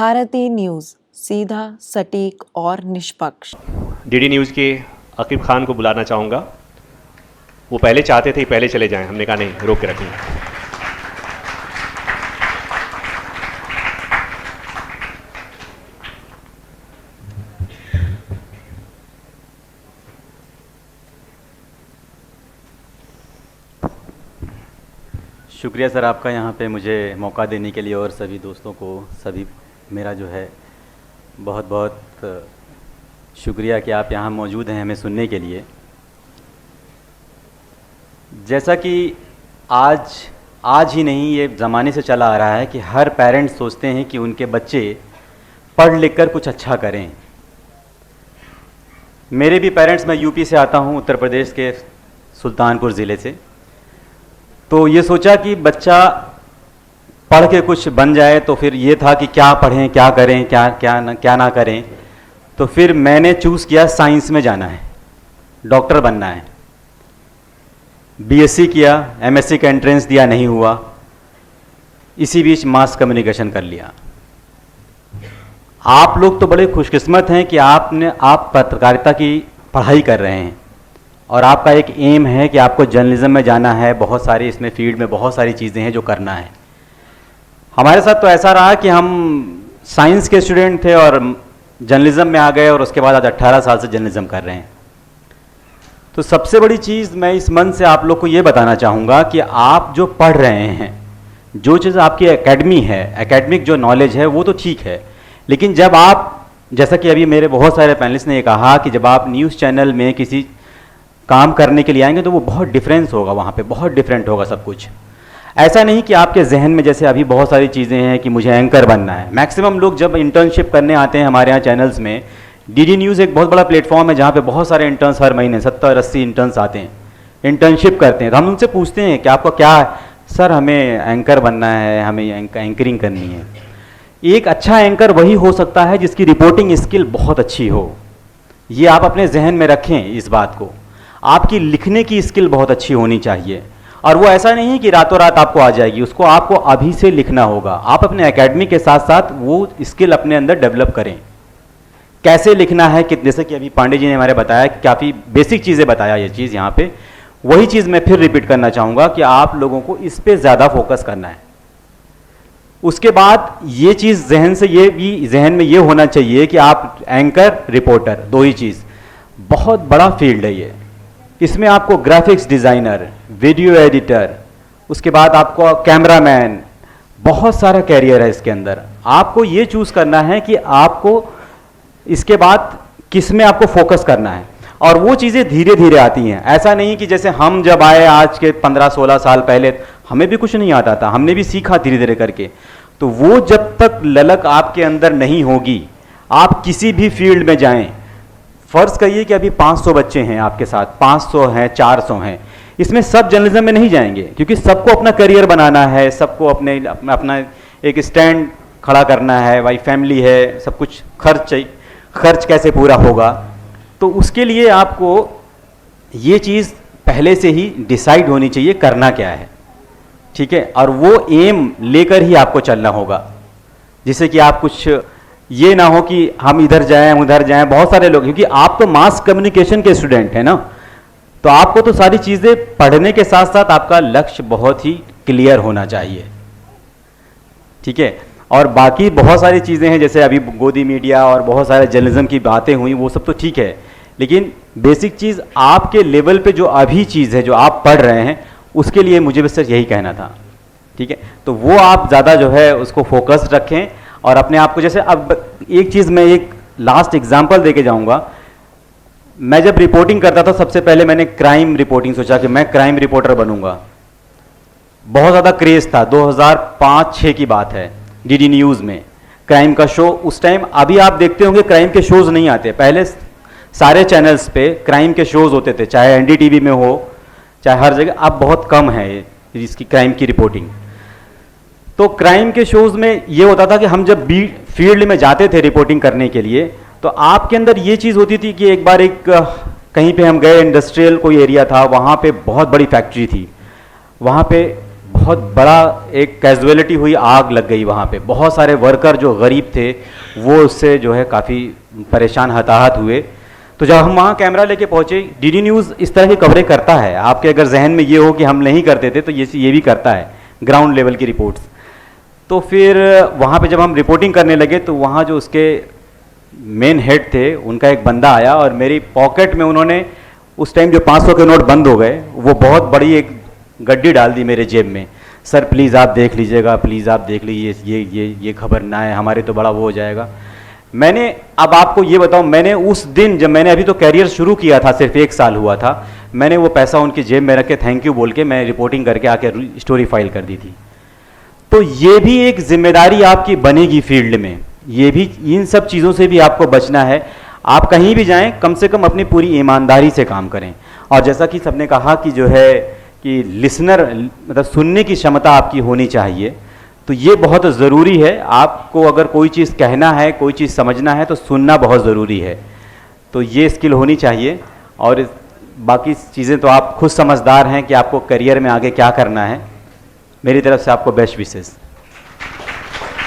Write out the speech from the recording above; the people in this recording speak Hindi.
भारती न्यूज़, सीधा, सटीक और निष्पक्ष। डीडी न्यूज़ के अकीब खान को बुलाना चाहूँगा। वो पहले चाहते थे पहले चले जाएं, हमने कहा नहीं, रोक के रखेंगे। शुक्रिया सर आपका यहाँ पे मुझे मौका देने के लिए, और सभी दोस्तों को सभी मेरा जो है बहुत बहुत शुक्रिया कि आप यहाँ मौजूद हैं हमें सुनने के लिए। जैसा कि आज ही नहीं, ये ज़माने से चला आ रहा है कि हर पेरेंट्स सोचते हैं कि उनके बच्चे पढ़ लिख कर कुछ अच्छा करें। मेरे भी पेरेंट्स, मैं यूपी से आता हूँ, उत्तर प्रदेश के सुल्तानपुर ज़िले से, तो ये सोचा कि बच्चा पढ़ के कुछ बन जाए। तो फिर ये था कि क्या पढ़ें, क्या करें, क्या ना करें। तो फिर मैंने चूज़ किया साइंस में जाना है, डॉक्टर बनना है। बीएससी किया, एमएससी का एंट्रेंस दिया, नहीं हुआ। इसी बीच मास कम्युनिकेशन कर लिया। आप लोग तो बड़े खुशकिस्मत हैं कि आप पत्रकारिता की पढ़ाई कर रहे हैं और आपका एक एम है कि आपको जर्नलिज्म में जाना है। बहुत सारी इसमें फील्ड में बहुत सारी चीज़ें हैं जो करना है। हमारे साथ तो ऐसा रहा कि हम साइंस के स्टूडेंट थे और जर्नलिज्म में आ गए, और उसके बाद आज 18 साल से जर्नलिज्म कर रहे हैं। तो सबसे बड़ी चीज़ मैं इस मन से आप लोग को ये बताना चाहूँगा कि आप जो पढ़ रहे हैं, जो चीज़ आपकी एकेडमी है, एकेडमिक जो नॉलेज है वो तो ठीक है, लेकिन जब आप, जैसा कि अभी मेरे बहुत सारे पैनलिस्ट ने ये कहा कि जब आप न्यूज़ चैनल में किसी काम करने के लिए आएंगे तो वो बहुत डिफरेंस होगा, वहाँ पे बहुत डिफरेंट होगा सब कुछ। ऐसा नहीं कि आपके जहन में जैसे अभी बहुत सारी चीज़ें हैं कि मुझे एंकर बनना है। मैक्सिमम लोग जब इंटर्नशिप करने आते हैं हमारे यहाँ चैनल्स में, डीडी न्यूज़ एक बहुत बड़ा प्लेटफॉर्म है जहाँ पे बहुत सारे इंटर्न्स हर महीने 70-80 इंटर्न्स आते हैं, इंटर्नशिप करते हैं। तो हम उनसे पूछते हैं कि आपका क्या है? सर हमें एंकर बनना है, हमें एंकरिंग करनी है। एक अच्छा एंकर वही हो सकता है जिसकी रिपोर्टिंग स्किल बहुत अच्छी हो। ये आप अपने जहन में रखें इस बात को। आपकी लिखने की स्किल बहुत अच्छी होनी चाहिए, और वो ऐसा नहीं है कि रातों रात आपको आ जाएगी, उसको आपको अभी से लिखना होगा। आप अपने एकेडमी के साथ साथ वो स्किल अपने अंदर डेवलप करें। कैसे लिखना है, कि जैसे कि अभी पांडे जी ने हमारे बताया, काफ़ी बेसिक चीज़ें बताया ये चीज़ यहाँ पे, वही चीज़ मैं फिर रिपीट करना चाहूँगा कि आप लोगों को इस पर ज़्यादा फोकस करना है। उसके बाद ये चीज़ जहन में ये होना चाहिए कि आप एंकर, रिपोर्टर, दो ही चीज़, बहुत बड़ा फील्ड है ये। इसमें आपको ग्राफिक्स डिज़ाइनर, वीडियो एडिटर, उसके बाद आपको कैमरामैन, बहुत सारा कैरियर है इसके अंदर। आपको ये चूज़ करना है कि आपको इसके बाद किस में आपको फोकस करना है, और वो चीज़ें धीरे धीरे आती हैं। ऐसा नहीं कि जैसे हम जब आए आज के 15-16 साल पहले, हमें भी कुछ नहीं आता था, हमने भी सीखा धीरे धीरे करके। तो वो जब तक ललक आपके अंदर नहीं होगी, आप किसी भी फील्ड में जाएं, फर्ज करिए कि अभी 500 बच्चे हैं आपके साथ, 500 हैं, 400 हैं, इसमें सब जर्नलिज्म में नहीं जाएंगे, क्योंकि सबको अपना करियर बनाना है, सबको अपना एक स्टैंड खड़ा करना है, भाई फैमिली है, सब कुछ खर्च कैसे पूरा होगा। तो उसके लिए आपको ये चीज़ पहले से ही डिसाइड होनी चाहिए करना क्या है, ठीक है, और वो एम लेकर ही आपको चलना होगा, जिससे कि आप कुछ ये ना हो कि हम इधर जाएं उधर जाएं। बहुत सारे लोग, क्योंकि आप तो मास कम्युनिकेशन के स्टूडेंट हैं ना, तो आपको तो सारी चीज़ें पढ़ने के साथ साथ आपका लक्ष्य बहुत ही क्लियर होना चाहिए, ठीक है। और बाकी बहुत सारी चीज़ें हैं, जैसे अभी गोदी मीडिया और बहुत सारे जर्नलिज्म की बातें हुई, वो सब तो ठीक है, लेकिन बेसिक चीज़ आपके लेवल पे जो अभी चीज़ है जो आप पढ़ रहे हैं, उसके लिए मुझे बस यही कहना था, ठीक है। तो वो आप ज़्यादा जो है उसको फोकस रखें, और अपने आप को, जैसे अब एक चीज़ मैं एक लास्ट एग्जांपल देके जाऊंगा। मैं जब रिपोर्टिंग करता था, सबसे पहले मैंने क्राइम रिपोर्टिंग सोचा कि मैं क्राइम रिपोर्टर बनूंगा। बहुत ज़्यादा क्रेज़ था, 2005-06 की बात है, डीडी न्यूज़ में क्राइम का शो उस टाइम। अभी आप देखते होंगे क्राइम के शोज़ नहीं आते, पहले सारे चैनल्स पे क्राइम के शोज़ होते थे, चाहे एनडीटीवी में हो, चाहे हर जगह। अब बहुत कम है इसकी क्राइम की रिपोर्टिंग। तो क्राइम के शोज़ में ये होता था कि हम जब फील्ड में जाते थे रिपोर्टिंग करने के लिए, तो आपके अंदर ये चीज़ होती थी कि एक बार कहीं पे हम गए, इंडस्ट्रियल कोई एरिया था, वहाँ पे बहुत बड़ी फैक्ट्री थी, वहाँ पे बहुत बड़ा एक कैजुअलिटी हुई, आग लग गई वहाँ पे। बहुत सारे वर्कर जो गरीब थे वो उससे जो है काफ़ी परेशान हताहत हुए। तो जब हम वहाँ कैमरा लेके पहुँचे, डीडी न्यूज़ इस तरह की कवरेज करता है, आपके अगर जहन में ये हो कि हम नहीं करते थे तो ये भी करता है, ग्राउंड लेवल की रिपोर्ट्स। तो फिर वहाँ पे जब हम रिपोर्टिंग करने लगे तो वहाँ जो उसके मेन हेड थे उनका एक बंदा आया और मेरी पॉकेट में उन्होंने उस टाइम जो 500 के नोट बंद हो गए, वो बहुत बड़ी एक गड्डी डाल दी मेरे जेब में। सर प्लीज़ आप देख लीजिएगा, प्लीज़ आप देख लीजिए, ये खबर ना है, हमारे तो बड़ा वो हो जाएगा। मैंने अब आपको ये बताऊं, मैंने उस दिन जब मैंने अभी तो कैरियर शुरू किया था, सिर्फ 1 साल हुआ था, मैंने वो पैसा उनकी जेब में रख के थैंक यू बोल के मैं रिपोर्टिंग करके आके स्टोरी फाइल कर दी थी। तो ये भी एक जिम्मेदारी आपकी बनेगी फील्ड में, ये भी, इन सब चीज़ों से भी आपको बचना है। आप कहीं भी जाएं कम से कम अपनी पूरी ईमानदारी से काम करें। और जैसा कि सबने कहा कि जो है कि लिसनर मतलब सुनने की क्षमता आपकी होनी चाहिए, तो ये बहुत ज़रूरी है। आपको अगर कोई चीज़ कहना है, कोई चीज़ समझना है तो सुनना बहुत ज़रूरी है, तो ये स्किल होनी चाहिए। और बाकी चीज़ें तो आप खुद समझदार हैं कि आपको करियर में आगे क्या करना है। मेरी तरफ से आपको बेस्ट विशेस।